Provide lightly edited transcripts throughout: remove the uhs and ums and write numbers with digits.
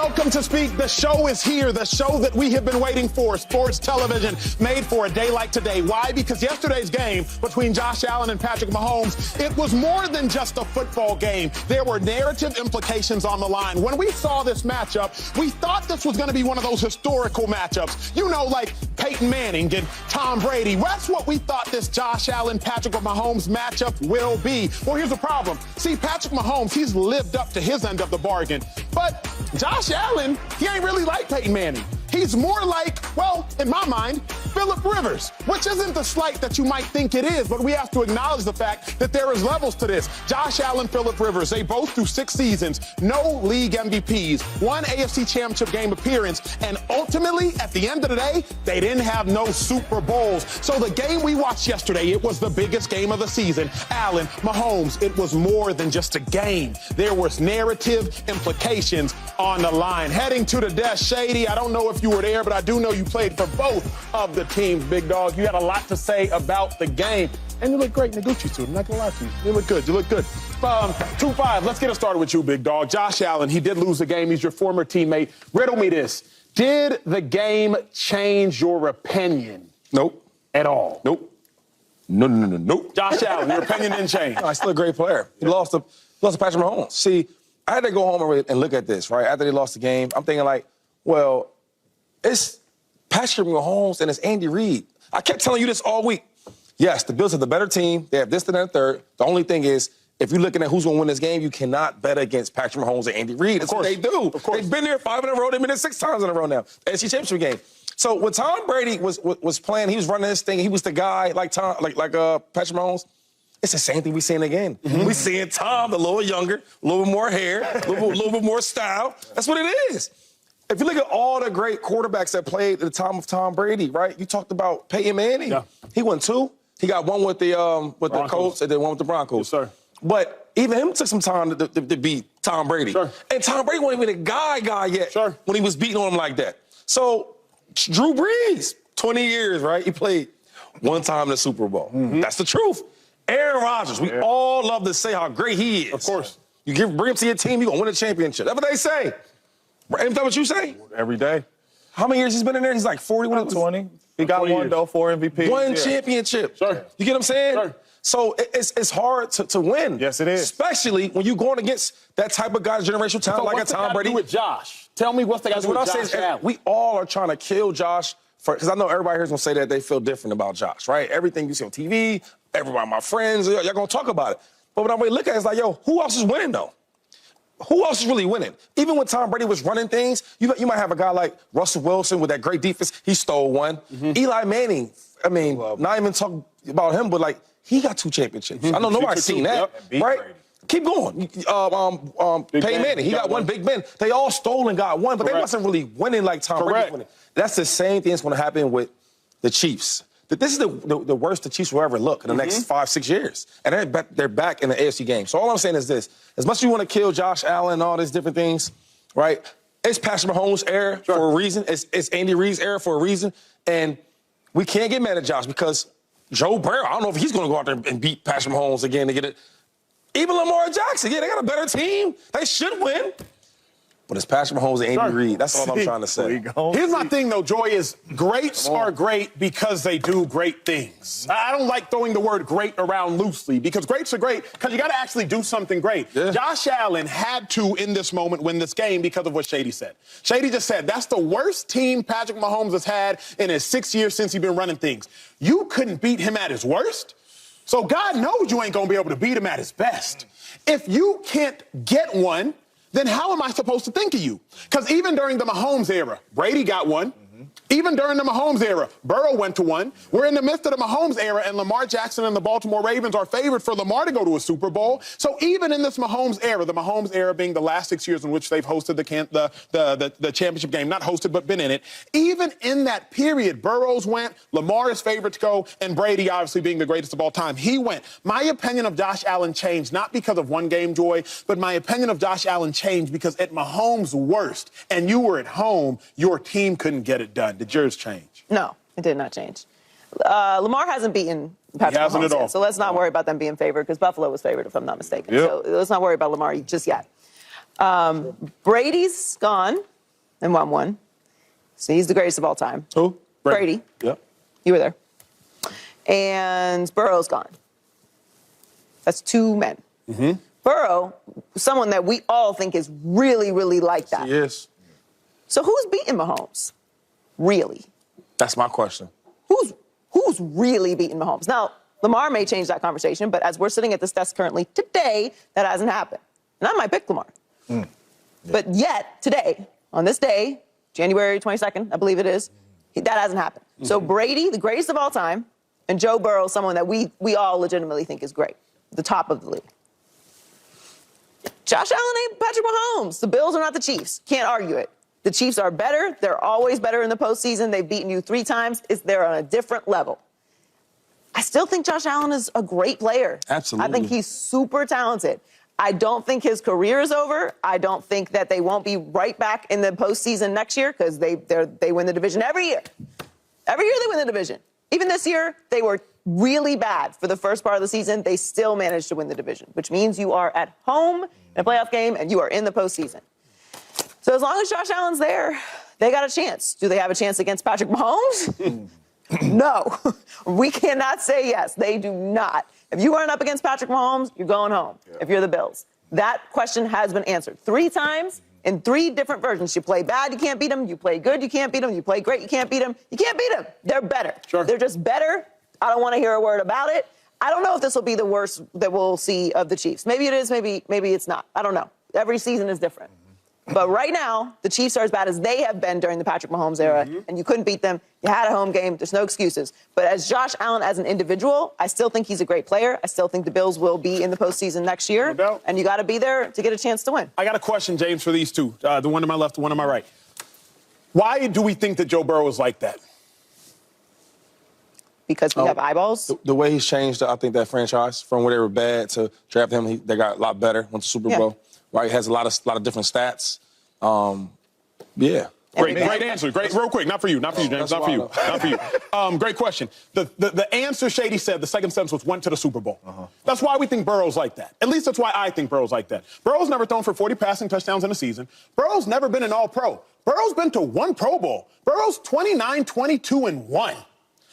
Welcome to Speak. The show is here, the show that we have been waiting for, sports television made for a day like today. Why? Because yesterday's game between Josh Allen and Patrick Mahomes, it was more than just a football game. There were narrative implications on the line. When we saw this matchup, we thought this was going to be one of those historical matchups. You know, like Peyton Manning and Tom Brady. That's what we thought this Josh Allen, Patrick Mahomes matchup will be. Well, here's the problem. See, Patrick Mahomes, he's lived up to his end of the bargain. But Josh Allen, he ain't really like Peyton Manning. He's more like, well, in my mind, Phillip Rivers, which isn't the slight that you might think it is, but we have to acknowledge the fact that there is levels to this. Josh Allen, Phillip Rivers, they both through 6 seasons, no league MVPs, 1 AFC Championship game appearance, and ultimately, at the end of the day, they didn't have no Super Bowls. So the game we watched yesterday, it was the biggest game of the season. Allen, Mahomes, it was more than just a game. There was narrative implications on the line. Heading to the desk, Shady, I don't know if you were there, but I do know you played for both of the teams, big dog. You had a lot to say about the game. And you look great in the Gucci suit. I'm not going to lie to you. You look good. You look good. 2-5, let's get it started with you, big dog. Josh Allen, he did lose the game. He's your former teammate. Riddle me this. Did the game change your opinion? Nope. At all? Nope. Nope. Josh Allen, your opinion didn't change. No, he's still a great player. He lost to Patrick Mahomes. See, I had to go home and look at this, right? After they lost the game, I'm thinking like, well, it's Patrick Mahomes and it's Andy Reid. I kept telling you this all week. Yes, the Bills are the better team. They have this, that, and the third. The only thing is, if you're looking at who's going to win this game, you cannot bet against Patrick Mahomes and Andy Reid. That's what they do. Of course. They've been there 5 in a row. They've been there 6 times in a row now. The AFC Championship game. So when Tom Brady was playing, he was running this thing. He was the guy like Patrick Mahomes. It's the same thing we're seeing again. Mm-hmm. We're seeing Tom, a little younger, a little bit more hair, a little bit more style. That's what it is. If you look at all the great quarterbacks that played at the time of Tom Brady, right? You talked about Peyton Manning. Yeah. He won 2. He got 1 with the Colts and then 1 with the Broncos. Yes, sir. But even him took some time to beat Tom Brady. Sure. And Tom Brady wasn't even a guy yet when he was beating on him like that. So Drew Brees, 20 years, right? He played 1 time in the Super Bowl. Mm-hmm. That's the truth. Aaron Rodgers, we all love to say how great he is. Of course. You bring him to your team, you're going to win a championship. That's what they say. Ain't that what you say? Every day. How many years he's been in there? He's like 40. 20. He got 1, though, 4 MVPs. 1 championship. Sure. You get what I'm saying? Sure. So it's hard to win. Yes, it is. Especially when you're going against that type of guy's generational talent like a Tom Brady. What's the guy to do with Josh? Tell me what's the guy to do with Josh Allen. We all are trying to kill Josh because I know everybody here is going to say that they feel different about Josh, right? Everything you see on TV, everybody, my friends, y'all going to talk about it. But when I really look at it, it's like, yo, who else is winning, though? Who else is really winning? Even when Tom Brady was running things, you might have a guy like Russell Wilson with that great defense. He stole 1. Mm-hmm. Eli Manning, I mean, not even talk about him, but like, he got 2 championships. I know nobody's seen that, right? Keep going. Peyton Manning, he got 1. Big Ben. They all stole and got 1, but they wasn't really winning like Tom Brady was winning. That's the same thing that's going to happen with the Chiefs. This is the worst the Chiefs will ever look in the next 5, 6 years. And they're back in the AFC game. So all I'm saying is this. As much as you want to kill Josh Allen and all these different things, right, it's Patrick Mahomes' era for a reason. It's Andy Reid's era for a reason. And we can't get mad at Josh because Joe Burrow, I don't know if he's going to go out there and beat Patrick Mahomes again to get it. Even Lamar Jackson, yeah, they got a better team. They should win. But it's Patrick Mahomes and Andy Reid. That's all I'm trying to say. Here's my thing, though, Joy, is greats are great because they do great things. I don't like throwing the word great around loosely because greats are great because you got to actually do something great. Yeah. Josh Allen had to, in this moment, win this game because of what Shady said. Shady just said that's the worst team Patrick Mahomes has had in his 6 years since he's been running things. You couldn't beat him at his worst, so God knows you ain't going to be able to beat him at his best. If you can't get 1, then how am I supposed to think of you? Because even during the Mahomes era, Brady got 1. Even during the Mahomes era, Burrow went to 1. We're in the midst of the Mahomes era, and Lamar Jackson and the Baltimore Ravens are favored for Lamar to go to a Super Bowl. So even in this Mahomes era being the last 6 years in which they've hosted the championship game, not hosted but been in it, even in that period, Burrows went, Lamar is favored to go, and Brady, obviously being the greatest of all time, he went. My opinion of Josh Allen changed, not because of 1 game, Joy, but my opinion of Josh Allen changed because at Mahomes' worst, and you were at home, your team couldn't get it done. Did yours change? No, it did not change. Lamar hasn't beaten Patrick Mahomes yet, so let's not worry about them being favored because Buffalo was favored, if I'm not mistaken. Yep. So let's not worry about Lamar just yet. Brady's gone. and won one. So he's the greatest of all time. Who? Brady. Yep. You were there. And Burrow's gone. That's 2 men. Mm-hmm. Burrow, someone that we all think is really, really like that. He is. So who's beating Mahomes? Really? That's my question. Who's really beating Mahomes? Now, Lamar may change that conversation, but as we're sitting at this desk currently today, that hasn't happened. And I might pick Lamar. Yeah. But yet, today, on this day, January 22nd, I believe it is, that hasn't happened. Mm-hmm. So Brady, the greatest of all time, and Joe Burrow, someone that we all legitimately think is great, the top of the league. Josh Allen ain't Patrick Mahomes. The Bills are not the Chiefs. Can't argue it. The Chiefs are better. They're always better in the postseason. They've beaten you 3 times. They're on a different level. I still think Josh Allen is a great player. Absolutely. I think he's super talented. I don't think his career is over. I don't think that they won't be right back in the postseason next year because they win the division every year. Every year they win the division. Even this year, they were really bad for the first part of the season. They still managed to win the division, which means you are at home in a playoff game and you are in the postseason. So as long as Josh Allen's there, they got a chance. Do they have a chance against Patrick Mahomes? No. We cannot say yes. They do not. If you aren't up against Patrick Mahomes, you're going home if you're the Bills. That question has been answered 3 times in 3 different versions. You play bad, you can't beat them. You play good, you can't beat them. You play great, you can't beat them. You can't beat them. They're better. Sure. They're just better. I don't want to hear a word about it. I don't know if this will be the worst that we'll see of the Chiefs. Maybe it is, maybe it's not. I don't know. Every season is different. But right now, the Chiefs are as bad as they have been during the Patrick Mahomes era, and you couldn't beat them. You had a home game. There's no excuses. But as Josh Allen as an individual, I still think he's a great player. I still think the Bills will be in the postseason next year. No doubt. And you got to be there to get a chance to win. I got a question, James, for these two, the one to my left, the one to my right. Why do we think that Joe Burrow is like that? Because we have eyeballs? The way he's changed, I think, that franchise from where they were bad to draft him, they got a lot better, went to Super Bowl. Right? He has a lot of different stats. Yeah. Great answer. Great, real quick. Not for you, James. Not for you. Great question. The answer Shady said, the second sentence was went to the Super Bowl. That's why we think Burrow's like that. At least that's why I think Burrow's like that. Burrow's never thrown for 40 passing touchdowns in a season. Burrow's never been an All-Pro. Burrow's been to 1 Pro Bowl. Burrow's 29, 22, and 1.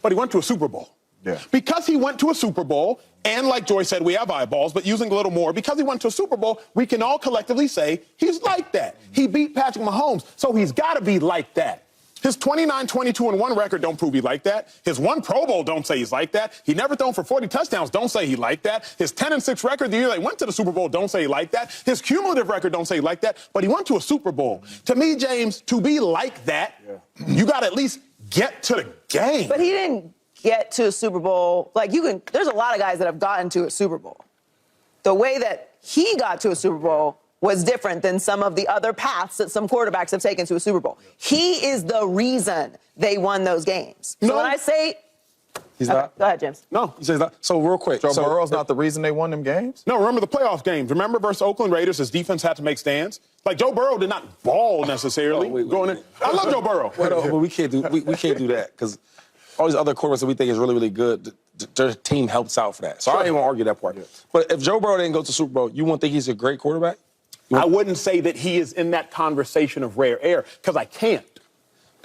But he went to a Super Bowl. Yeah. Because he went to a Super Bowl, and like Joy said, we have eyeballs, but using a little more, because he went to a Super Bowl, we can all collectively say he's like that. He beat Patrick Mahomes, so he's got to be like that. His 29, 22, and 1 record don't prove he like that. His 1 Pro Bowl don't say he's like that. He never thrown for 40 touchdowns don't say he like that. His 10-6 record the year they went to the Super Bowl don't say he like that. His cumulative record don't say he like that, but he went to a Super Bowl. To me, James, to be like that, you got to at least get to the game. But he didn't get to a Super Bowl. Like, there's a lot of guys that have gotten to a Super Bowl. The way that he got to a Super Bowl was different than some of the other paths that some quarterbacks have taken to a Super Bowl. He is the reason they won those games. So when I say... He's not? Go ahead, James. No, he says not. So real quick. Joe Burrow's not the reason they won them games? No, remember the playoff games. Remember versus Oakland Raiders, his defense had to make stands? Like, Joe Burrow did not ball necessarily. Going in. I love Joe Burrow. But we can't do that because all these other quarterbacks that we think is really, really good, their team helps out for that. So I don't even want to argue that part. But if Joe Burrow didn't go to Super Bowl, you wouldn't think he's a great quarterback? I wouldn't say that he is in that conversation of rare air, because I can't.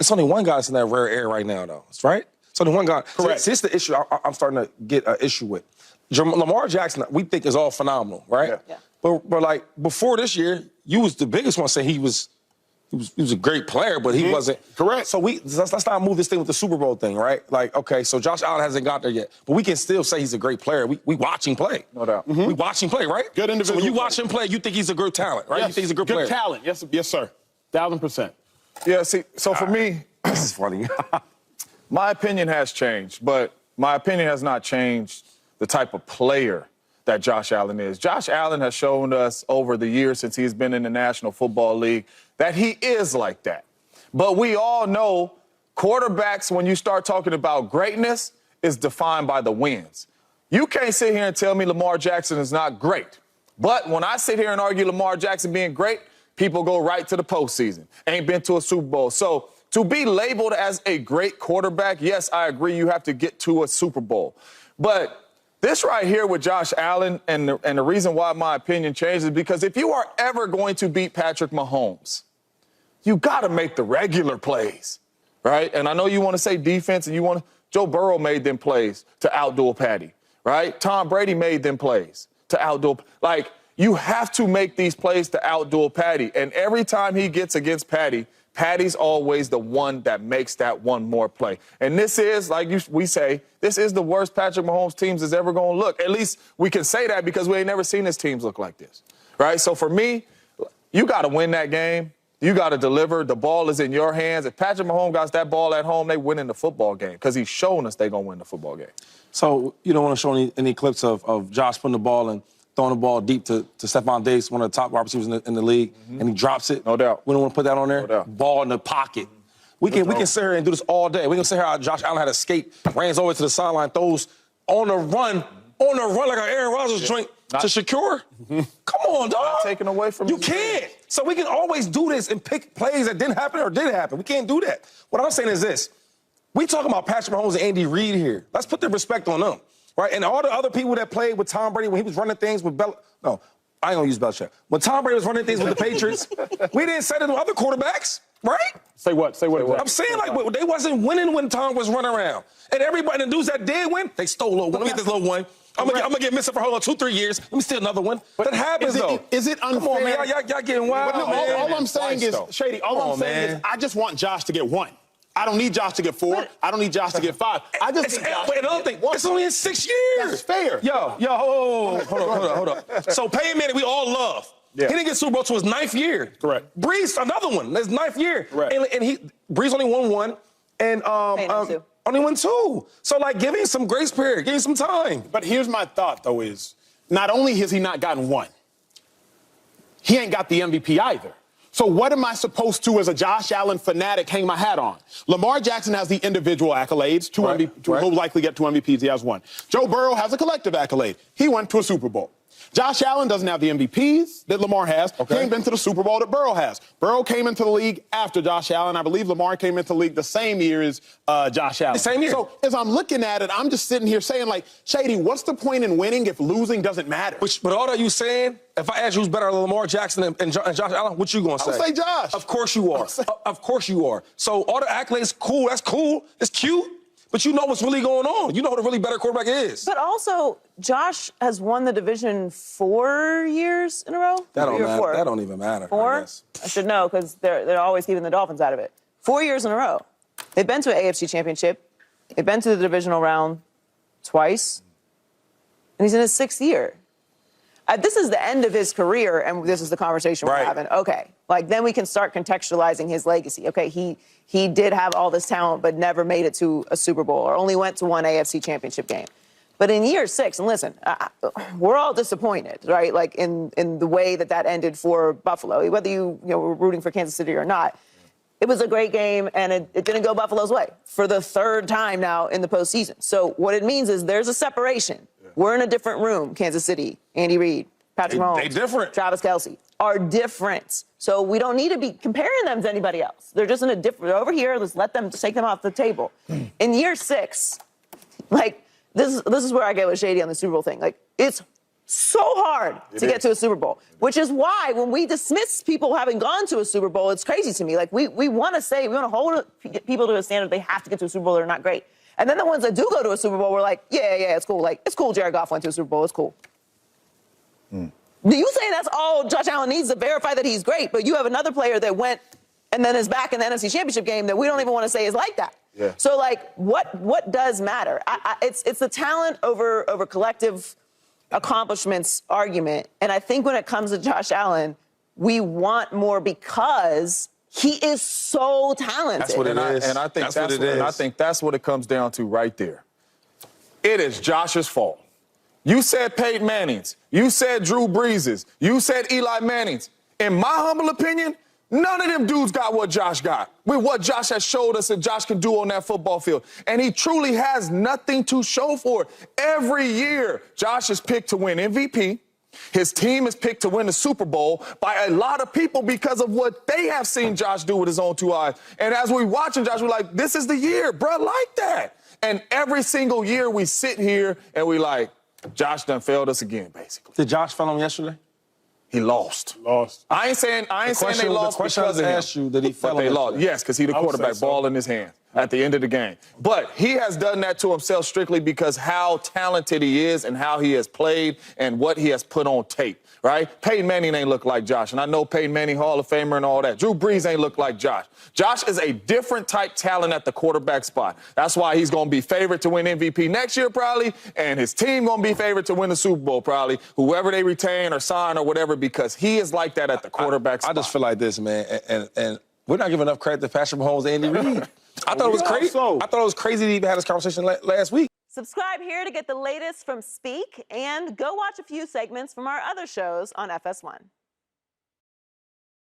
It's only one guy that's in that rare air right now, though. Right? It's only one guy. Correct. See, it's the issue I'm starting to get an issue with. Lamar Jackson, we think is all phenomenal, right? Yeah. But like, before this year, you was the biggest one saying he was a great player, but he wasn't. Correct. So let's not move this thing with the Super Bowl thing, right? Like, okay, so Josh Allen hasn't got there yet, but we can still say he's a great player. We watch him play. No doubt. We watch him play, right? Good individual. So when you watch him play, you think he's a good talent, right? Yes. You think he's a good player. Good talent. Yes, sir. 1,000%. Yeah, see, so for me, this is funny. my opinion has changed, but my opinion has not changed the type of player that Josh Allen is. Josh Allen has shown us over the years since he's been in the National Football League that he is like that. But we all know quarterbacks, when you start talking about greatness, is defined by the wins. You can't sit here and tell me Lamar Jackson is not great. But when I sit here and argue Lamar Jackson being great, people go right to the postseason. Ain't been to a Super Bowl. So to be labeled as a great quarterback, yes, I agree you have to get to a Super Bowl. But this right here with Josh Allen, and the reason why my opinion changes is because if you are ever going to beat Patrick Mahomes, you got to make the regular plays, right? And I know you want to say defense and you want to. Joe Burrow made them plays to outdo Patty, right? Tom Brady made them plays to outdo. Like, you have to make these plays to outdo Patty. And every time he gets against Patty, Patty's always the one that makes that one more play. And this is, like we say, this is the worst Patrick Mahomes teams is ever going to look. At least we can say that because we ain't never seen his teams look like this, right? So for me, you got to win that game. You got to deliver. The ball is in your hands. If Patrick Mahomes got that ball at home, they win in the football game because he's shown us they're going to win the football game. So you don't want to show any clips of Josh putting the ball and throwing the ball deep to Stephon Diggs, one of the top wide receivers in the league, and he drops it. No doubt. We don't want to put that on there. No doubt. Ball in the pocket. We can sit here and do this all day. We can sit here how Josh Allen had a skate, ran over to the sideline, throws on the run like an Aaron Rodgers joint to Shakur. Come on, dog. Not taken away from you can't. So we can always do this and pick plays that didn't happen or did happen. We can't do that. What I'm saying is this. We talking about Patrick Mahomes and Andy Reid here. Let's put the respect on them, right? And all the other people that played with Tom Brady when he was running things with no, I ain't gonna use Belichick. When Tom Brady was running things with the Patriots, we didn't say that to other quarterbacks, right? Say what? I'm saying, like, they wasn't winning when Tom was running around. And everybody, the dudes that did win, they stole a one. Let me get this little one. I'm gonna get missing for 2-3 years. Let me steal another one. But that happens, though. Is it unfair? Come on, man. Y'all getting wild, No, man. all I'm saying is, Shady, all I'm saying is I just want Josh to get 1. I don't need Josh to get 4. I don't need Josh to get 5. I just need Josh. Wait, another thing. It's only in 6 years. That's fair. Hold up. So Peyton Manning, we all love. Yeah. He didn't get Super Bowl to his 9th year. Correct. Breeze, another one. His 9th year. Correct. And Breeze only won 1. And only won 2. So, like, give him some grace period. Give him some time. But here's my thought, though, is not only has he not gotten 1, he ain't got the MVP either. So what am I supposed to, as a Josh Allen fanatic, hang my hat on? Lamar Jackson has the individual accolades. He'll likely get 2 MVPs. He has 1. Joe Burrow has a collective accolade. He went to a Super Bowl. Josh Allen doesn't have the MVPs that Lamar has. Okay. He ain't been to the Super Bowl that Burrow has. Burrow came into the league after Josh Allen. I believe Lamar came into the league the same year as Josh Allen. The same year. So as I'm looking at it, I'm just sitting here saying, like, Shady, what's the point in winning if losing doesn't matter? But all that you saying, if I ask you who's better, Lamar Jackson and Josh Allen, what you going to say? I would say Josh. Of course you are. Of course you are. So all the accolades, cool. That's cool. It's cute. But you know what's really going on. You know who the really better quarterback is. But also, Josh has won the division 4 years in a row? That don't even matter. 4? I should know, because they're always keeping the Dolphins out of it. 4 years in a row. They've been to an AFC championship. They've been to the divisional round twice. And he's in his 6th year. This is the end of his career, and this is the conversation we're having. Okay, like, then we can start contextualizing his legacy. Okay, he did have all this talent, but never made it to a Super Bowl or only went to 1 AFC championship game. But in year 6, and listen, we're all disappointed, right? Like, in the way that ended for Buffalo, whether you were rooting for Kansas City or not. It was a great game, and it didn't go Buffalo's way for the 3rd time now in the postseason. So what it means is there's a separation. We're in a different room. Kansas City, Andy Reid, Patrick Mahomes, they different. Travis Kelce are different. So we don't need to be comparing them to anybody else. They're just in a different. They're over here. Let's take them off the table. In year 6, like, this is where I get with Shady on the Super Bowl thing. Like, it's so hard to get to a Super Bowl, which is why when we dismiss people having gone to a Super Bowl, it's crazy to me. Like, we want to hold people to a standard. They have to get to a Super Bowl. They're not great. And then the ones that do go to a Super Bowl, we're like, yeah, it's cool. Like, it's cool Jared Goff went to a Super Bowl. It's cool. Do you say that's all Josh Allen needs to verify that he's great, but you have another player that went and then is back in the NFC Championship game that we don't even want to say is like that? Yeah. So, like, what does matter? It's the talent over collective accomplishments argument. And I think when it comes to Josh Allen, we want more because he is so talented. That's what it is. And I think that's what it is. And I think that's what it comes down to right there. It is Josh's fault. You said Peyton Manning's. You said Drew Brees's. You said Eli Manning's. In my humble opinion, none of them dudes got what Josh got, with what Josh has showed us that Josh can do on that football field. And he truly has nothing to show for it. Every year, Josh is picked to win MVP. His team is picked to win the Super Bowl by a lot of people because of what they have seen Josh do with his own 2 eyes. And as we watching Josh, we're like, this is the year, bro, like that. And every single year we sit here and we like, Josh done failed us again, basically. Did Josh fail him yesterday? He lost. Lost. I ain't saying they lost because of him. Asked you that he fell But they on lost. that. Yes, because he the I would quarterback, say so. ball in his hand at the end of the game. But he has done that to himself strictly because how talented he is and how he has played and what he has put on tape, right? Peyton Manning ain't look like Josh, and I know Peyton Manning, Hall of Famer and all that. Drew Brees ain't look like Josh. Josh is a different type talent at the quarterback spot. That's why he's going to be favored to win MVP next year probably, and his team going to be favored to win the Super Bowl probably, whoever they retain or sign or whatever, because he is like that at the quarterback spot. I just feel like this, man, and we're not giving enough credit to Patrick Mahomes and Andy Reid. I thought it was crazy. I thought it was crazy to even have this conversation last week. Subscribe here to get the latest from Speak, and go watch a few segments from our other shows on FS1.